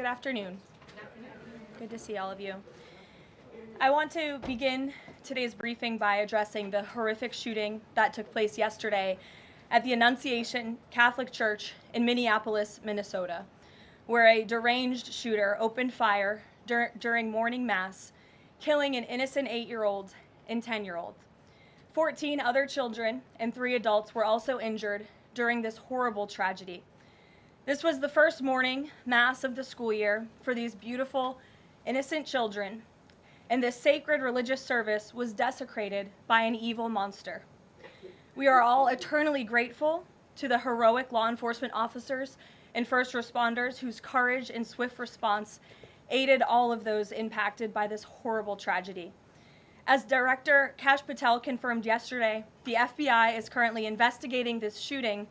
Good afternoon. Good to see all of you. I want to begin today's briefing by addressing the horrific shooting that took place yesterday at the Annunciation Catholic Church in Minneapolis, Minnesota, where a deranged shooter opened fire during morning mass, killing an innocent 8-year-old and 10-year-old. 14 other children and 3 adults were also injured during this horrible tragedy. This was the first morning mass of the school year for these beautiful, innocent children, and this sacred religious service was desecrated by an evil monster. We are all eternally grateful to the heroic law enforcement officers and first responders whose courage and swift response aided all of those impacted by this horrible tragedy. As Director Kash Patel confirmed yesterday, the FBI is currently investigating this shooting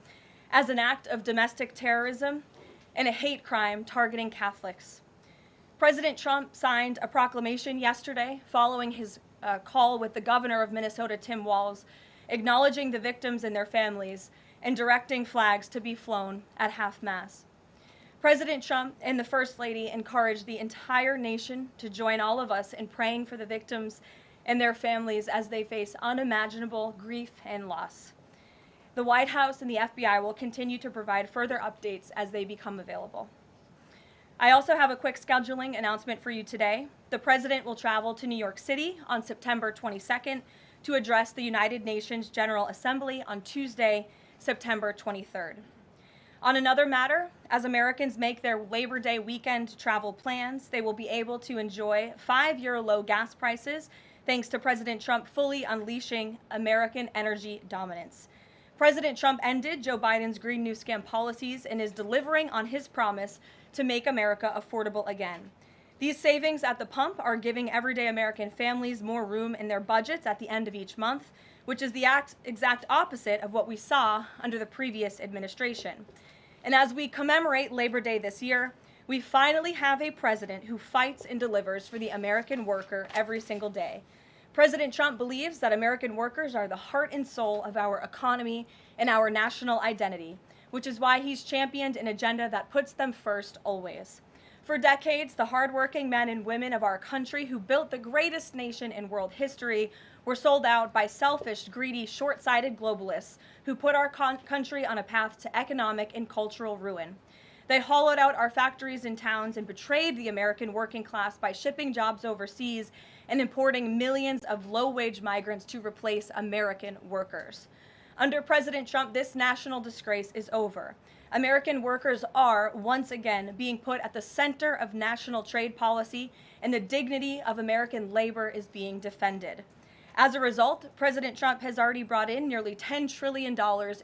as an act of domestic terrorism and a hate crime targeting Catholics. President Trump signed a proclamation yesterday following his call with the governor of Minnesota, Tim Walz, acknowledging the victims and their families and directing flags to be flown at half-mast. President Trump and the First Lady encouraged the entire nation to join all of us in praying for the victims and their families as they face unimaginable grief and loss. The White House and the FBI will continue to provide further updates as they become available. I also have a quick scheduling announcement for you today. The President will travel to New York City on September 22nd to address the United Nations General Assembly on Tuesday, September 23rd. On another matter, as Americans make their Labor Day weekend travel plans, they will be able to enjoy 5-year low gas prices thanks to President Trump fully unleashing American energy dominance. President Trump ended Joe Biden's Green New Scam policies and is delivering on his promise to make America affordable again. These savings at the pump are giving everyday American families more room in their budgets at the end of each month, which is the exact opposite of what we saw under the previous administration. And as we commemorate Labor Day this year, we finally have a president who fights and delivers for the American worker every single day. President Trump believes that American workers are the heart and soul of our economy and our national identity, which is why he's championed an agenda that puts them first always. For decades, the hardworking men and women of our country who built the greatest nation in world history were sold out by selfish, greedy, short-sighted globalists who put our country on a path to economic and cultural ruin. They hollowed out our factories and towns and betrayed the American working class by shipping jobs overseas and importing millions of low-wage migrants to replace American workers. Under President Trump, this national disgrace is over. American workers are, once again, being put at the center of national trade policy, and the dignity of American labor is being defended. As a result, President Trump has already brought in nearly $10 trillion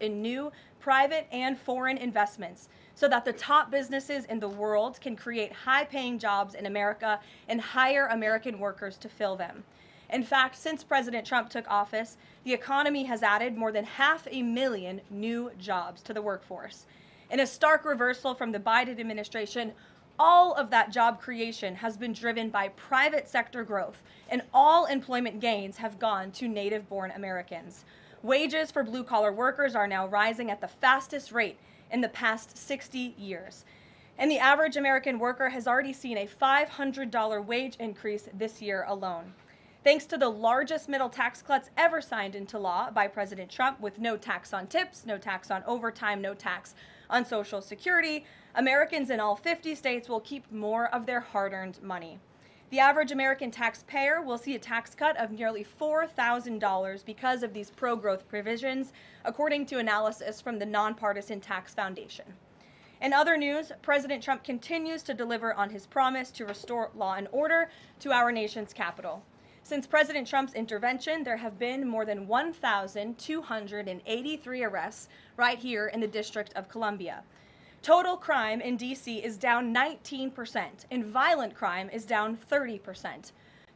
in new private and foreign investments so that the top businesses in the world can create high-paying jobs in America and hire American workers to fill them. In fact, since President Trump took office, the economy has added more than 500,000 new jobs to the workforce. In a stark reversal from the Biden administration, all of that job creation has been driven by private sector growth, and all employment gains have gone to native-born Americans. Wages for blue-collar workers are now rising at the fastest rate in the past 60 years. And the average American worker has already seen a $500 wage increase this year alone. Thanks to the largest middle tax cuts ever signed into law by President Trump, with no tax on tips, no tax on overtime, no tax on Social Security, Americans in all 50 states will keep more of their hard-earned money. The average American taxpayer will see a tax cut of nearly $4,000 because of these pro-growth provisions, according to analysis from the Nonpartisan Tax Foundation. In other news, President Trump continues to deliver on his promise to restore law and order to our nation's capital. Since President Trump's intervention, there have been more than 1,283 arrests right here in the District of Columbia. Total crime in D.C. is down 19%, and violent crime is down 30%.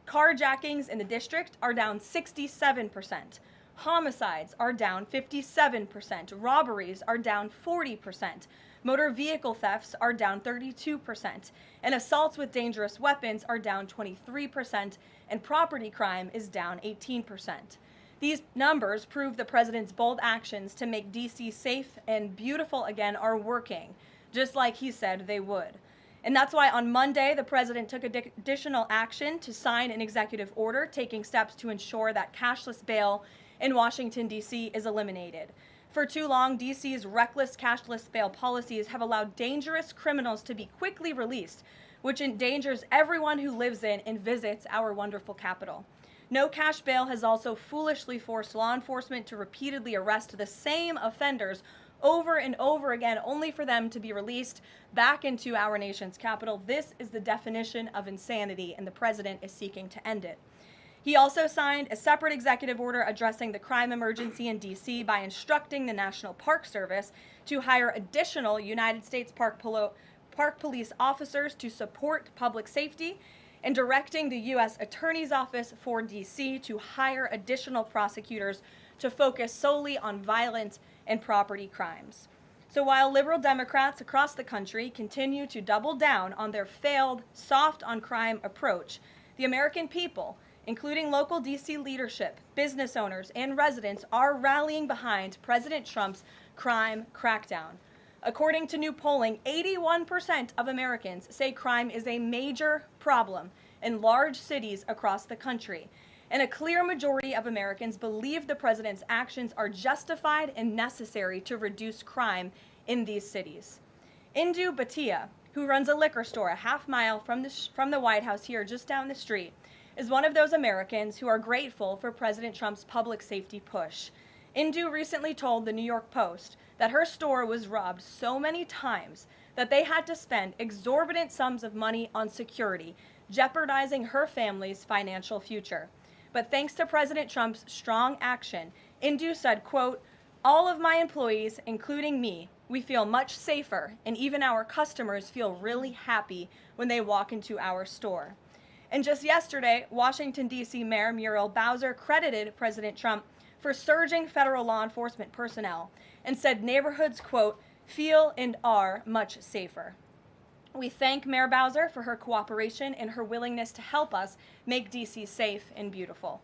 Carjackings in the district are down 67%. Homicides are down 57%. Robberies are down 40%. Motor vehicle thefts are down 32%. And assaults with dangerous weapons are down 23%. And property crime is down 18%. These numbers prove the president's bold actions to make D.C. safe and beautiful again are working, just like he said they would. And that's why on Monday, the president took additional action to sign an executive order taking steps to ensure that cashless bail in Washington, D.C. is eliminated. For too long, D.C.'s reckless cashless bail policies have allowed dangerous criminals to be quickly released, which endangers everyone who lives in and visits our wonderful capital. No cash bail has also foolishly forced law enforcement to repeatedly arrest the same offenders over and over again, only for them to be released back into our nation's capital. This is the definition of insanity, and the president is seeking to end it. He also signed a separate executive order addressing the crime emergency in D.C. by instructing the National Park Service to hire additional United States Park Police officers to support public safety, and directing the U.S. Attorney's Office for D.C. to hire additional prosecutors to focus solely on violent and property crimes. So while liberal Democrats across the country continue to double down on their failed soft on crime approach, the American people, including local D.C. leadership, business owners, and residents, are rallying behind President Trump's crime crackdown. According to new polling, 81% of Americans say crime is a major problem in large cities across the country. And a clear majority of Americans believe the president's actions are justified and necessary to reduce crime in these cities. Indu Bhatia, who runs a liquor store a half mile from the White House here just down the street, is one of those Americans who are grateful for President Trump's public safety push. Indu recently told the New York Post that her store was robbed so many times that they had to spend exorbitant sums of money on security, jeopardizing her family's financial future. But thanks to President Trump's strong action, Indu said, quote, "All of my employees, including me, we feel much safer, and even our customers feel really happy when they walk into our store." And just yesterday, Washington, D.C. Mayor Muriel Bowser credited President Trump for surging federal law enforcement personnel and said neighborhoods, quote, "feel and are much safer." We thank Mayor Bowser for her cooperation and her willingness to help us make D.C. safe and beautiful.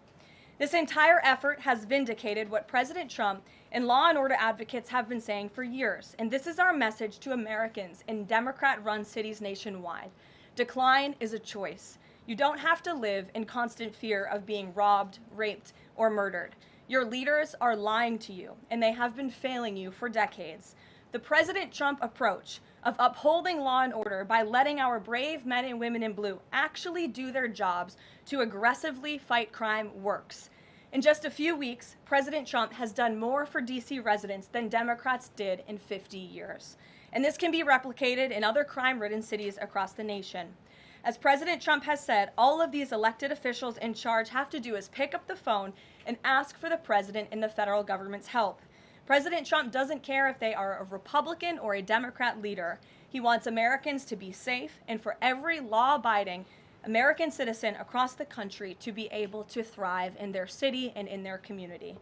This entire effort has vindicated what President Trump and law and order advocates have been saying for years, and this is our message to Americans in Democrat-run cities nationwide. Decline is a choice. You don't have to live in constant fear of being robbed, raped, or murdered. Your leaders are lying to you, and they have been failing you for decades. The President Trump approach of upholding law and order by letting our brave men and women in blue actually do their jobs to aggressively fight crime works. In just a few weeks, President Trump has done more for D.C. residents than Democrats did in 50 years. And this can be replicated in other crime-ridden cities across the nation. As President Trump has said, all of these elected officials in charge have to do is pick up the phone and ask for the president and the federal government's help. President Trump doesn't care if they are a Republican or a Democrat leader. He wants Americans to be safe and for every law-abiding American citizen across the country to be able to thrive in their city and in their community.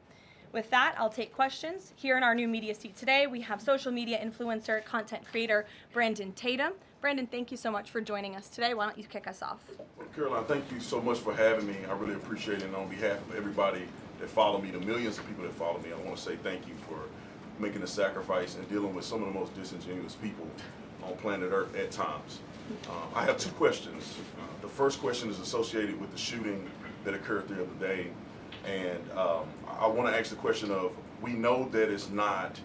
With that, I'll take questions. Here in our new media seat today, we have social media influencer, content creator, Brandon Tatum. Brandon, thank you so much for joining us today. Why don't you kick us off? Well, Caroline, thank you so much for having me. I really appreciate it. And on behalf of everybody that follow me, the millions of people that follow me, I want to say thank you for making the sacrifice and dealing with some of the most disingenuous people on planet Earth at times. I have two questions. The first question is associated with the shooting that occurred the other day. And I want to ask the question of, we know that it's not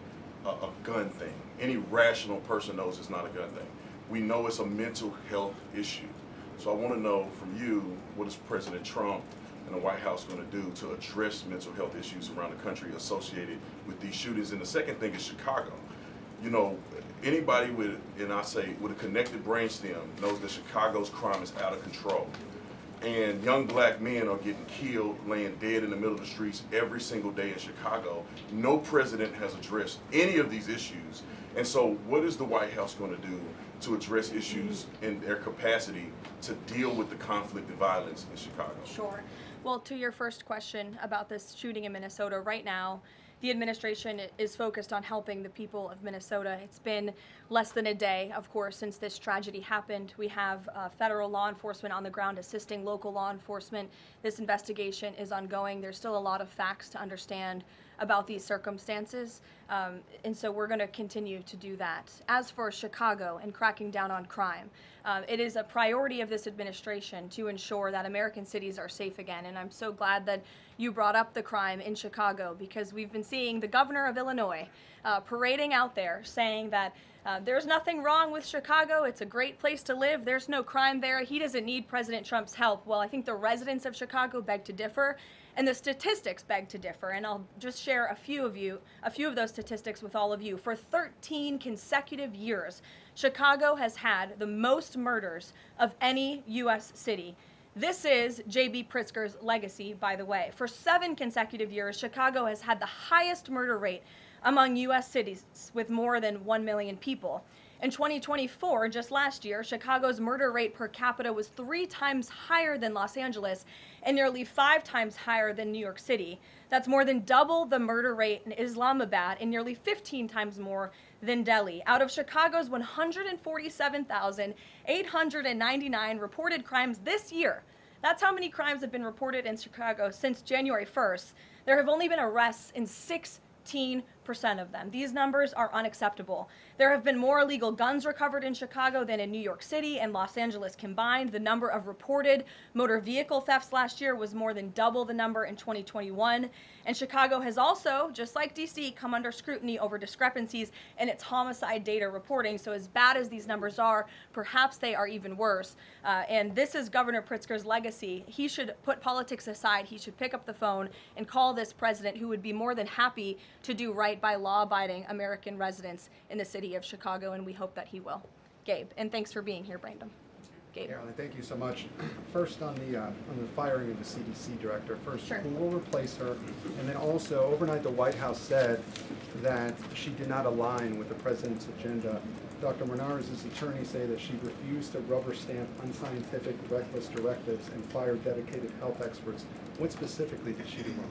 a gun thing. Any rational person knows it's not a gun thing. We know it's a mental health issue. So I want to know from you, what is President Trump and the White House going to do to address mental health issues around the country associated with these shootings? And the second thing is Chicago. You know, anybody with, and I say, with a connected brainstem knows that Chicago's crime is out of control. And young black men are getting killed, laying dead in the middle of the streets every single day in Chicago. No president has addressed any of these issues. And so what is the White House going to do to address issues in their capacity to deal with the conflict and violence in Chicago? Sure. Well, to your first question about this shooting in Minnesota, right now, the administration is focused on helping the people of Minnesota. It's been less than a day, of course, since this tragedy happened. We have federal law enforcement on the ground assisting local law enforcement. This investigation is ongoing. There's still a lot of facts to understand about these circumstances, and so we're going to continue to do that. As for Chicago and cracking down on crime, it is a priority of this administration to ensure that American cities are safe again, and I'm so glad that you brought up the crime in Chicago, because we've been seeing the governor of Illinois parading out there saying that there's nothing wrong with Chicago, it's a great place to live, there's no crime there, he doesn't need President Trump's help. Well, I think the residents of Chicago beg to differ, and the statistics beg to differ, and I'll just share a few of those statistics with all of you. For 13 consecutive years, Chicago has had the most murders of any U.S. city. This is J.B. Pritzker's legacy, by the way. For 7 consecutive years, Chicago has had the highest murder rate among U.S. cities with more than 1 million people. In 2024, just last year, Chicago's murder rate per capita was 3 times higher than Los Angeles and nearly 5 times higher than New York City. That's more than double the murder rate in Islamabad and nearly 15 times more than Delhi. Out of Chicago's 147,899 reported crimes this year, that's how many crimes have been reported in Chicago since January 1st. There have only been arrests in 16% of them. These numbers are unacceptable. There have been more illegal guns recovered in Chicago than in New York City and Los Angeles combined. The number of reported motor vehicle thefts last year was more than double the number in 2021. And Chicago has also, just like DC, come under scrutiny over discrepancies in its homicide data reporting. So as bad as these numbers are, perhaps they are even worse. And this is Governor Pritzker's legacy. He should put politics aside. He should pick up the phone and call this president, who would be more than happy to do right by law-abiding American residents in the city of Chicago, and we hope that he will. Gabe, and thanks for being here, Brandon. Gabe. Karoline, thank you so much. First, on the firing of the CDC director, Sure. Who will replace her? And then also, overnight, the White House said that she did not align with the president's agenda. Dr. Menard's attorneys say that she refused to rubber stamp unscientific, reckless directives and fire dedicated health experts. What specifically did she do wrong?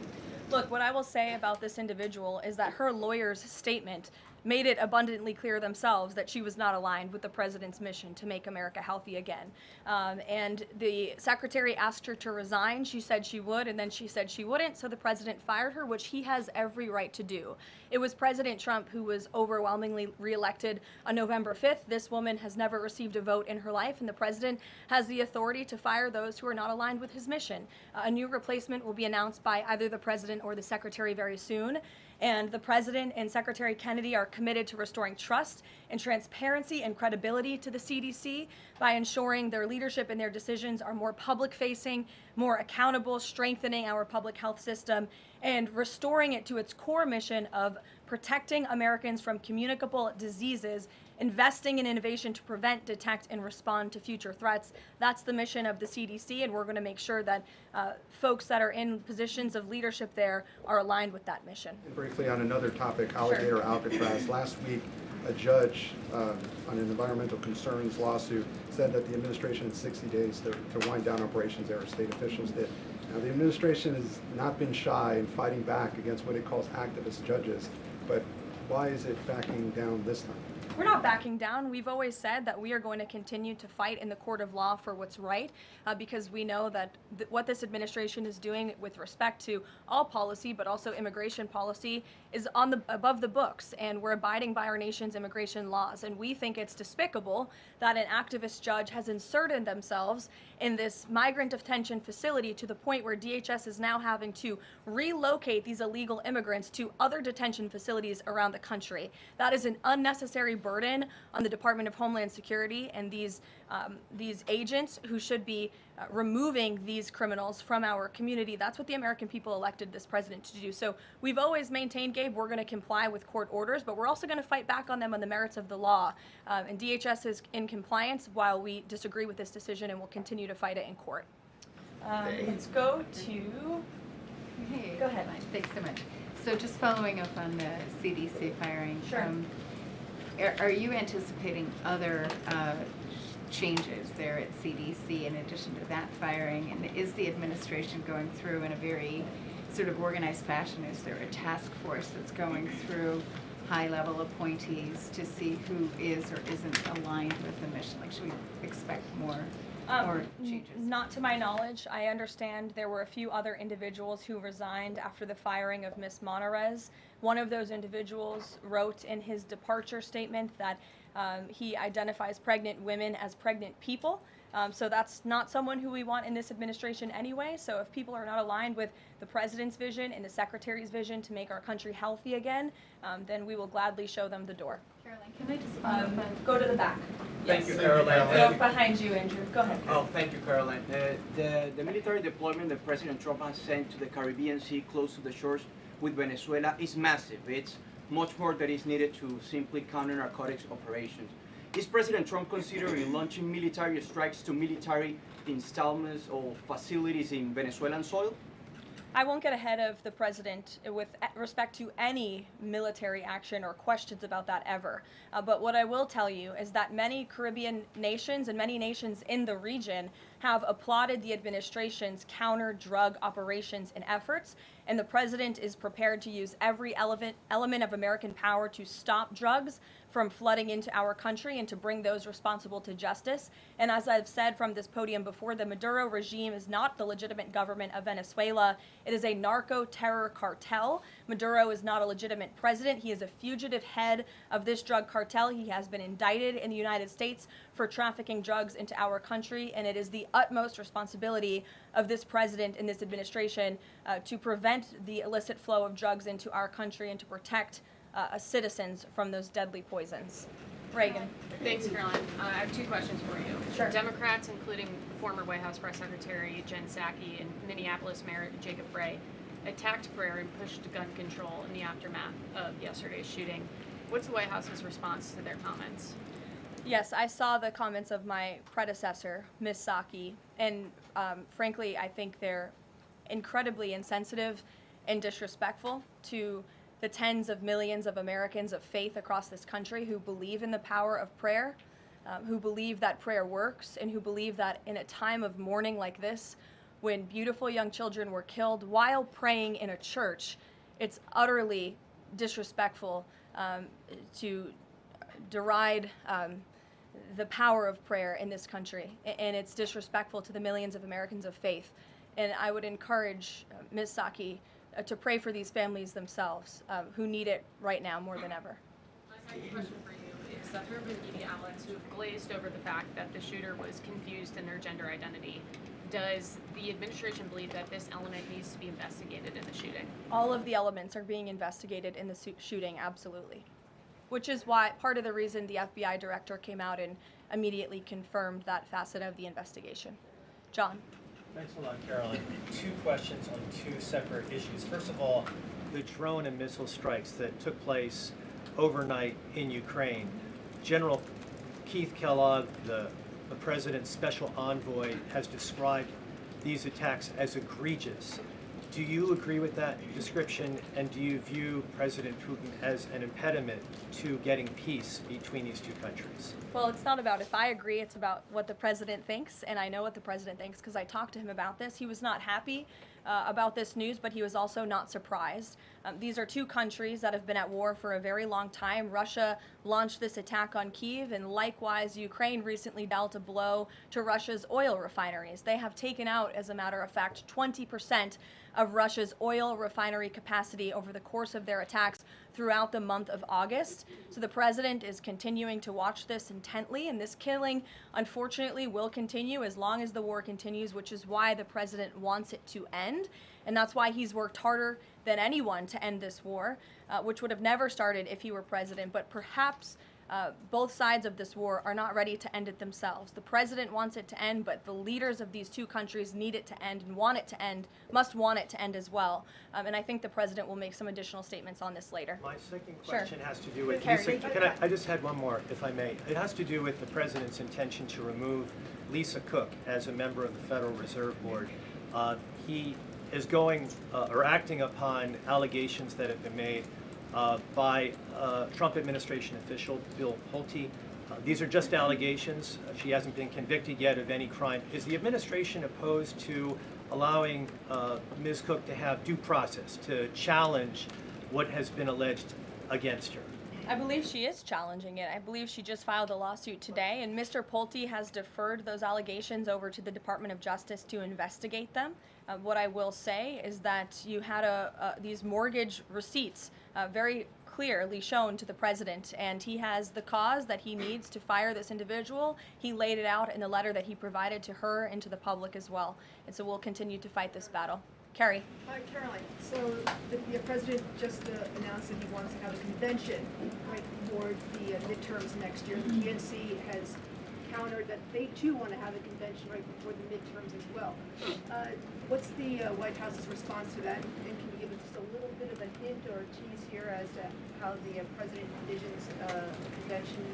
Look, what I will say about this individual is that her lawyer's statement made it abundantly clear themselves that she was not aligned with the president's mission to make America healthy again. And the secretary asked her to resign. She said she would, and then she said she wouldn't, so the president fired her, which he has every right to do. It was President Trump who was overwhelmingly reelected on November 5th. This woman has never received a vote in her life, and the president has the authority to fire those who are not aligned with his mission. A new replacement will be announced by either the president or the secretary very soon. And the president and Secretary Kennedy are committed to restoring trust and transparency and credibility to the CDC by ensuring their leadership and their decisions are more public-facing, more accountable, strengthening our public health system, and restoring it to its core mission of protecting Americans from communicable diseases, investing in innovation to prevent, detect, and respond to future threats. That's the mission of the CDC, and we're going to make sure that folks that are in positions of leadership there are aligned with that mission. And briefly on another topic, alligator Alcatraz. Last week, a judge on an environmental concerns lawsuit said that the administration had 60 days to wind down operations there, state officials did. Now, the administration has not been shy in fighting back against what it calls activist judges, but why is it backing down this time? We're not backing down. We've always said that we are going to continue to fight in the court of law for what's right, because we know that what this administration is doing with respect to all policy, but also immigration policy, is above the books, and we're abiding by our nation's immigration laws. And we think it's despicable that an activist judge has inserted themselves in this migrant detention facility to the point where DHS is now having to relocate these illegal immigrants to other detention facilities around the country. That is an unnecessary burden on the Department of Homeland Security and these agents who should be removing these criminals from our community. That's what the American people elected this president to do. So we've always maintained, Gabe, we're going to comply with court orders, but we're also going to fight back on them on the merits of the law. And DHS is in compliance while we disagree with this decision, and we'll continue to fight it in court. Let's go to... Hey, Go ahead. Thanks so much. So just following up on the CDC firing, Sure. Are you anticipating other changes there at CDC in addition to that firing? And is the administration going through in a very sort of organized fashion? Is there a task force that's going through high-level appointees to see who is or isn't aligned with the mission? Like, should we expect more or changes? Not to my knowledge. I understand there were a few other individuals who resigned after the firing of Ms. Monarez. One of those individuals wrote in his departure statement that he identifies pregnant women as pregnant people. So that's not someone who we want in this administration anyway. So if people are not aligned with the president's vision and the secretary's vision to make our country healthy again, then we will gladly show them the door. Caroline, can I just Go to the back. Thank Yes. you, Caroline. Go behind you, Andrew. Go ahead. Oh, thank you, Caroline. The military deployment that President Trump has sent to the Caribbean Sea close to the shores with Venezuela is massive. It's much more that is needed to simply counter narcotics operations. Is President Trump considering launching military strikes to military installments or facilities in Venezuelan soil? I won't get ahead of the president with respect to any military action or questions about that ever. But what I will tell you is that many Caribbean nations and many nations in the region have applauded the administration's counter-drug operations and efforts, and the president is prepared to use every element of American power to stop drugs from flooding into our country and to bring those responsible to justice. And as I've said from this podium before, the Maduro regime is not the legitimate government of Venezuela. It is a narco-terror cartel. Maduro is not a legitimate president. He is a fugitive head of this drug cartel. He has been indicted in the United States for trafficking drugs into our country, and it is the utmost responsibility of this president and this administration to prevent the illicit flow of drugs into our country and to protect citizens from those deadly poisons. Reagan. Thanks, Caroline. I have two questions for you. Sure. Democrats, including former White House Press Secretary Jen Psaki and Minneapolis Mayor Jacob Frey, attacked prayer and pushed gun control in the aftermath of yesterday's shooting. What's the White House's response to their comments? Yes, I saw the comments of my predecessor, Ms. Psaki, and frankly, I think they're incredibly insensitive and disrespectful to the tens of millions of Americans of faith across this country who believe in the power of prayer, who believe that prayer works, and who believe that in a time of mourning like this, when beautiful young children were killed while praying in a church, it's utterly disrespectful to deride the power of prayer in this country, and it's disrespectful to the millions of Americans of faith. And I would encourage Ms. Psaki to pray for these families themselves, who need it right now more than ever. My second question for you is that there have been media outlets who have glazed over the fact that the shooter was confused in their gender identity. Does the administration believe that this element needs to be investigated in the shooting? All of the elements are being investigated in the shooting, absolutely. Which is why part of the reason the FBI director came out and immediately confirmed that facet of the investigation. John. Thanks a lot, Caroline. Two questions on two separate issues. First of all, the drone and missile strikes that took place overnight in Ukraine. General Keith Kellogg, the president's special envoy, has described these attacks as egregious. Do you agree with that description, and do you view President Putin as an impediment to getting peace between these two countries? Well, it's not about if I agree, it's about what the president thinks, and I know what the president thinks because I talked to him about this. He was not happy about this news, but he was also not surprised. These are two countries that have been at war for a very long time. Russia launched this attack on Kyiv, and likewise, Ukraine recently dealt a blow to Russia's oil refineries. They have taken out, as a matter of fact, 20% of Russia's oil refinery capacity over the course of their attacks throughout the month of August. So the president is continuing to watch this intently, and this killing, unfortunately, will continue as long as the war continues, which is why the president wants it to end. And that's why he's worked harder than anyone to end this war, which would have never started if he were president. But perhaps both sides of this war are not ready to end it themselves. The president wants it to end, but the leaders of these two countries need it to end and want it to end, must want it to end as well. And I think the president will make some additional statements on this later. My second question has to do with Carrie, I just had one more, if I may. It has to do with the president's intention to remove Lisa Cook as a member of the Federal Reserve Board. He is going or acting upon allegations that have been made by Trump administration official Bill Pulte. These are just allegations. She hasn't been convicted yet of any crime. Is the administration opposed to allowing Ms. Cook to have due process, to challenge what has been alleged against her? I believe she is challenging it. I believe she just filed a lawsuit today, and Mr. Pulte has deferred those allegations over to the Department of Justice to investigate them. What I will say is that you had these mortgage receipts very clearly shown to the president, and he has the cause that he needs to fire this individual. He laid it out in the letter that he provided to her and to the public as well. And so we'll continue to fight this battle. Carrie. Hi, Caroline. So the president just announced that he wants to have a convention right before the midterms next year. The GNC has countered that they too want to have a convention right before the midterms as well. What's the White House's response to that? And can you give us just a little bit of a hint or a tease here as to how the president envisions a convention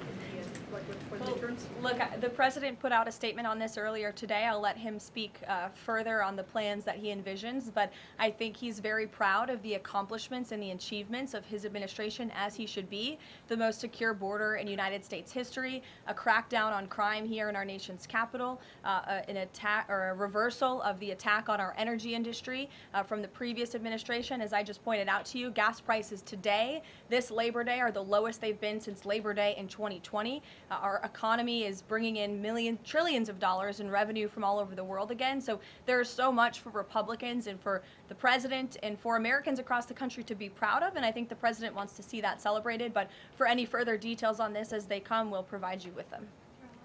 for the midterms? Look, the president put out a statement on this earlier today. I'll let him speak further on the plans that he envisions, but I think he's very proud of the accomplishments and the achievements of his administration, as he should be. The most secure border in United States history, a crackdown on crime here in our nation's capital, an attack or a reversal of the attack on our energy industry from the previous administration. As I just pointed out to you, gas prices today, this Labor Day, are the lowest they've been since Labor Day in 2020. Our economy is bringing in trillions of dollars in revenue from all over the world again. So there's so much for Republicans and for the president and for Americans across the country to be proud of, and I think the president wants to see that celebrated. But for any further details on this as they come, we'll provide you with them.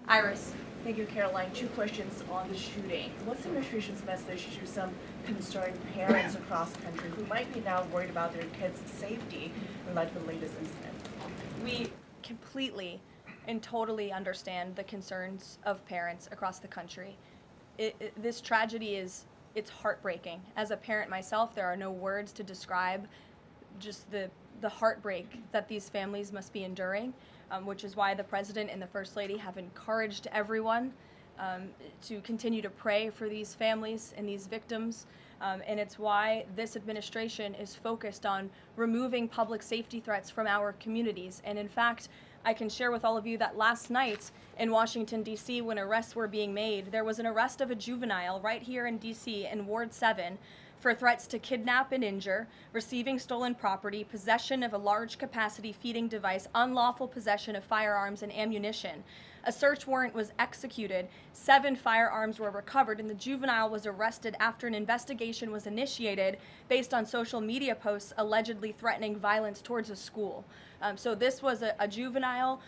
Iris. Thank you, Caroline. 2 questions on the shooting. What's the administration's message to some concerned parents across the country who might be now worried about their kids' safety in light of the latest incident? We completely and totally understand the concerns of parents across the country. This tragedy it's heartbreaking. As a parent myself, there are no words to describe just the heartbreak that these families must be enduring, which is why the president and the first lady have encouraged everyone to continue to pray for these families and these victims. And it's why this administration is focused on removing public safety threats from our communities. And in fact, I can share with all of you that last night in Washington, D.C., when arrests were being made, there was an arrest of a juvenile right here in D.C. in Ward 7 for threats to kidnap and injure, receiving stolen property, possession of a large capacity feeding device, unlawful possession of firearms and ammunition. A search warrant was executed, 7 firearms were recovered, and the juvenile was arrested after an investigation was initiated based on social media posts allegedly threatening violence towards a school. So this was a juvenile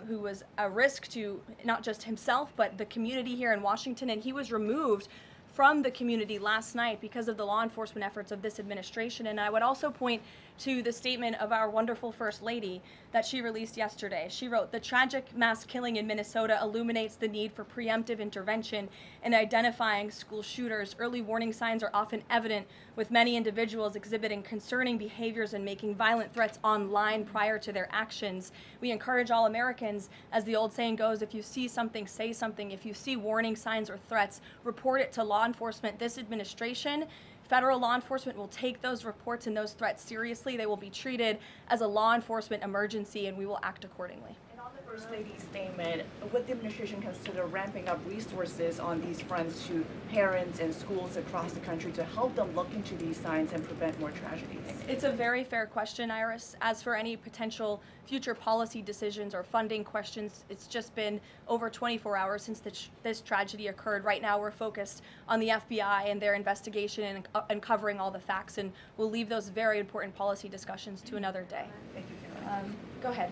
who was a risk to not just himself, but the community here in Washington, and he was removed from the community last night because of the law enforcement efforts of this administration. And I would also point to the statement of our wonderful First Lady that she released yesterday. She wrote, "The tragic mass killing in Minnesota illuminates the need for preemptive intervention in identifying school shooters. Early warning signs are often evident, with many individuals exhibiting concerning behaviors and making violent threats online prior to their actions. We encourage all Americans, as the old saying goes, if you see something, say something. If you see warning signs or threats, report it to law enforcement." This administration, federal law enforcement, will take those reports and those threats seriously. They will be treated as a law enforcement emergency, and we will act accordingly. And on the First Lady's statement, would the administration consider ramping up resources on these fronts to parents and schools across the country to help them look into these signs and prevent more tragedies? It's a very fair question, Iris. As for any potential future policy decisions or funding questions, it's just been over 24 hours since this tragedy occurred. Right now we're focused on the FBI and their investigation and uncovering all the facts, and we'll leave those very important policy discussions to another day. Thank you, Caroline. Go ahead.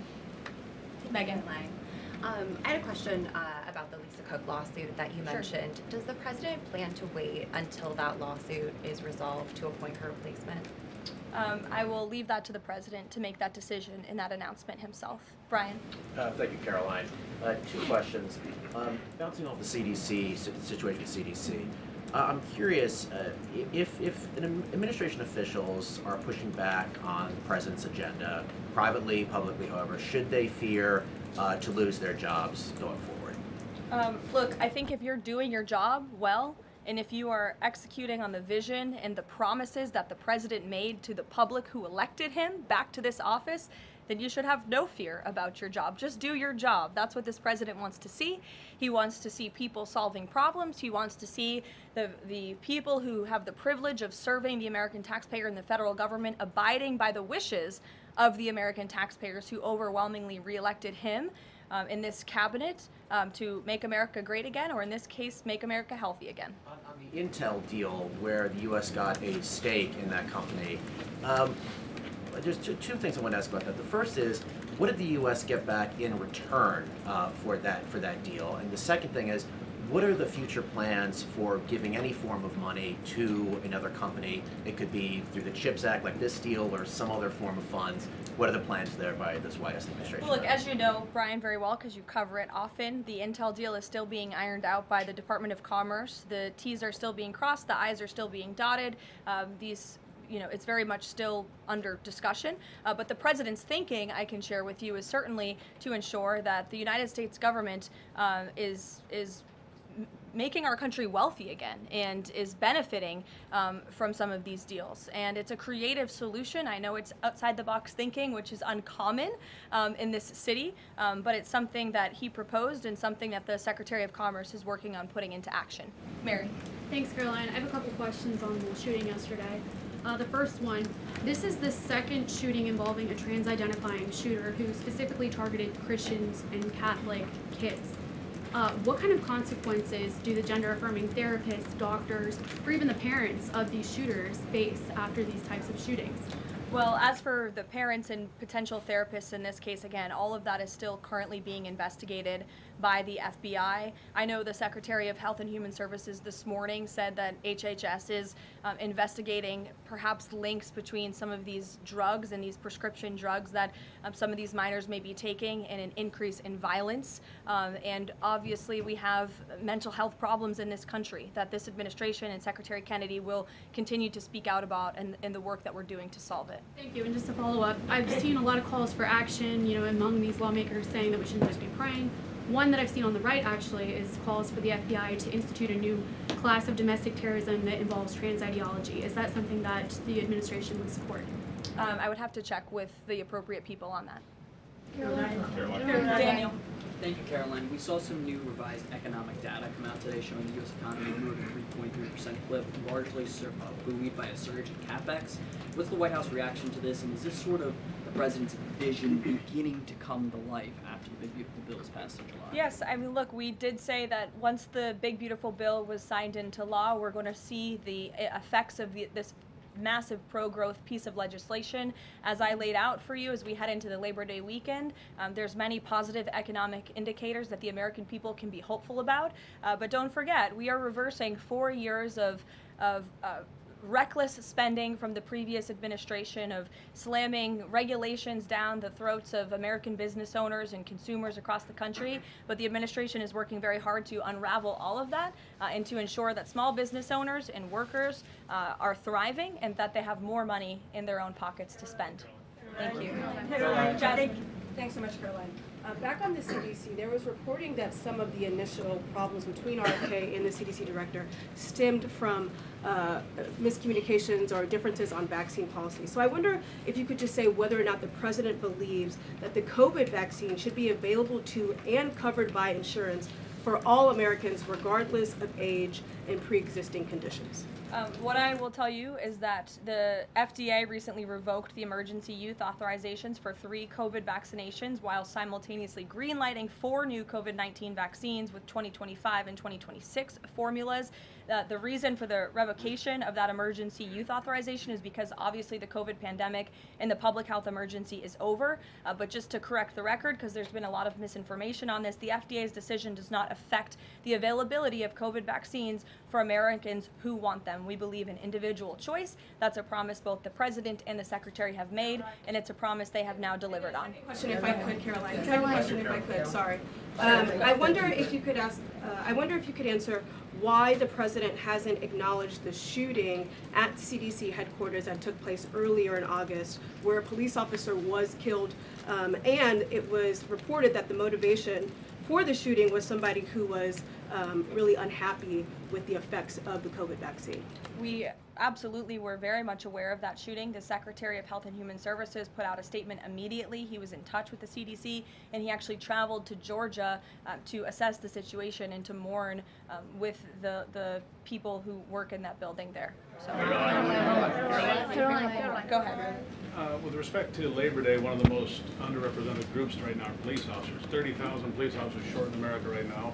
Megan. I had a question about the Lisa Cook lawsuit that you mentioned. Does the president plan to wait until that lawsuit is resolved to appoint her replacement? I will leave that to the president to make that decision in that announcement himself. Brian. Thank you, Caroline. 2 questions. Bouncing off the CDC, situation with CDC, I'm curious if administration officials are pushing back on the president's agenda, privately, publicly, however, should they fear to lose their jobs going forward? Look, I think if you're doing your job well, and if you are executing on the vision and the promises that the president made to the public who elected him back to this office, then you should have no fear about your job. Just do your job. That's what this president wants to see. He wants to see people solving problems. He wants to see the people who have the privilege of serving the American taxpayer and the federal government abiding by the wishes of the American taxpayers who overwhelmingly reelected him in this cabinet to make America great again, or in this case, make America healthy again. On the Intel deal, where the U.S. got a stake in that company, there's two things I want to ask about that. The first is, what did the U.S. get back in return for that deal? And the second thing is, what are the future plans for giving any form of money to another company? It could be through the CHIPS Act, like this deal, or some other form of funds. What are the plans there by this White House administration? Well, look, as you know, Brian, very well, because you cover it often, the Intel deal is still being ironed out by the Department of Commerce. The T's are still being crossed, the I's are still being dotted. It's very much still under discussion. But the president's thinking, I can share with you, is certainly to ensure that the United States government is making our country wealthy again and is benefiting from some of these deals. And it's a creative solution. I know it's outside the box thinking, which is uncommon in this city, but it's something that he proposed and something that the Secretary of Commerce is working on putting into action. Mary. Thanks, Caroline. I have a couple questions on the shooting yesterday. The first one, this is the second shooting involving a trans-identifying shooter who specifically targeted Christians and Catholic kids. What kind of consequences do the gender-affirming therapists, doctors, or even the parents of these shooters face after these types of shootings? Well, as for the parents and potential therapists in this case, again, all of that is still currently being investigated by the FBI. I know the Secretary of Health and Human Services this morning said that HHS is investigating perhaps links between some of these drugs and these prescription drugs that some of these minors may be taking and an increase in violence. And obviously we have mental health problems in this country that this administration and Secretary Kennedy will continue to speak out about in the work that we're doing to solve it. Thank you. And just to follow up, I've seen a lot of calls for action, among these lawmakers saying that we shouldn't just be praying. One that I've seen on the right actually is calls for the FBI to institute a new class of domestic terrorism that involves trans ideology. Is that something that the administration would support? I would have to check with the appropriate people on that. Daniel. Thank you, Caroline. We saw some new revised economic data come out today showing the U.S. economy grew at a 3.3% clip, largely buoyed by a surge in capex. What's the White House reaction to this, and is this sort of the president's vision beginning to come to life after the Big Beautiful Bill was passed in July? Yes, I mean, look, we did say that once the Big Beautiful Bill was signed into law, we're going to see the effects of this massive pro-growth piece of legislation. As I laid out for you as we head into the Labor Day weekend, there's many positive economic indicators that the American people can be hopeful about. But don't forget, we are reversing 4 years of reckless spending from the previous administration, of slamming regulations down the throats of American business owners and consumers across the country. But the administration is working very hard to unravel all of that and to ensure that small business owners and workers are thriving and that they have more money in their own pockets to spend. Thank you. Thanks so much, Caroline. Back on the CDC, there was reporting that some of the initial problems between RFK and the CDC director stemmed from miscommunications or differences on vaccine policy. So I wonder if you could just say whether or not the president believes that the COVID vaccine should be available to and covered by insurance for all Americans regardless of age and pre-existing conditions. What I will tell you is that the FDA recently revoked the emergency use authorizations for 3 COVID vaccinations while simultaneously greenlighting 4 new COVID-19 vaccines with 2025 and 2026 formulas. The reason for the revocation of that emergency use authorization is because obviously the COVID pandemic and the public health emergency is over. But just to correct the record, because there's been a lot of misinformation on this, the FDA's decision does not affect the availability of COVID vaccines for Americans who want them. We believe in individual choice. That's a promise both the president and the secretary have made, and it's a promise they have now delivered on. Question, if I could, Caroline. Second question, if I could. Sorry. I wonder if you could answer why the president hasn't acknowledged the shooting at CDC headquarters that took place earlier in August, where a police officer was killed, and it was reported that the motivation for the shooting was somebody who was really unhappy with the effects of the COVID vaccine. absolutely, we're very much aware of that shooting. The Secretary of Health and Human Services put out a statement immediately. He was in touch with the CDC, and he actually traveled to Georgia to assess the situation and to mourn with the people who work in that building there. So, go ahead. With respect to Labor Day, one of the most underrepresented groups right now are police officers. 30,000 police officers short in America right now.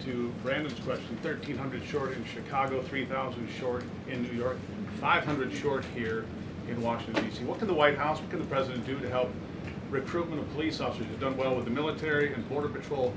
To Brandon's question, 1,300 short in Chicago, 3,000 short in New York, 500 short here in Washington, D.C. What can the White House, what can the President do to help recruitment of police officers? You've done well with the military and Border Patrol.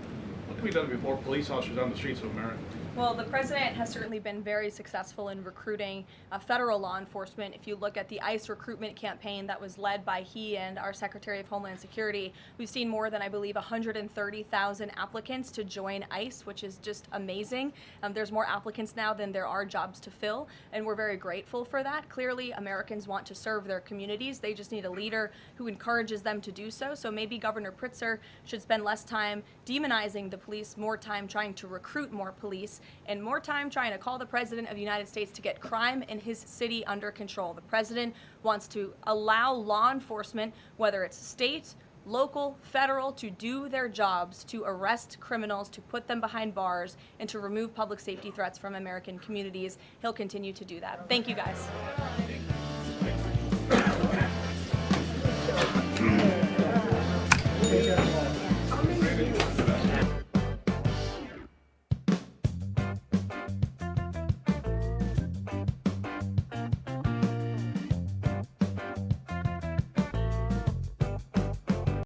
What can be done to get more police officers on the streets of America? Well, the president has certainly been very successful in recruiting federal law enforcement. If you look at the ICE recruitment campaign that was led by he and our Secretary of Homeland Security, we've seen more than, I believe, 130,000 applicants to join ICE, which is just amazing. There's more applicants now than there are jobs to fill, and we're very grateful for that. Clearly, Americans want to serve their communities. They just need a leader who encourages them to do so. So maybe Governor Pritzker should spend less time demonizing the police, more time trying to recruit more police, and more time trying to call the President of the United States to get crime in his city under control. The President wants to allow law enforcement, whether it's state, local, federal, to do their jobs, to arrest criminals, to put them behind bars, and to remove public safety threats from American communities. He'll continue to do that. Thank you, guys.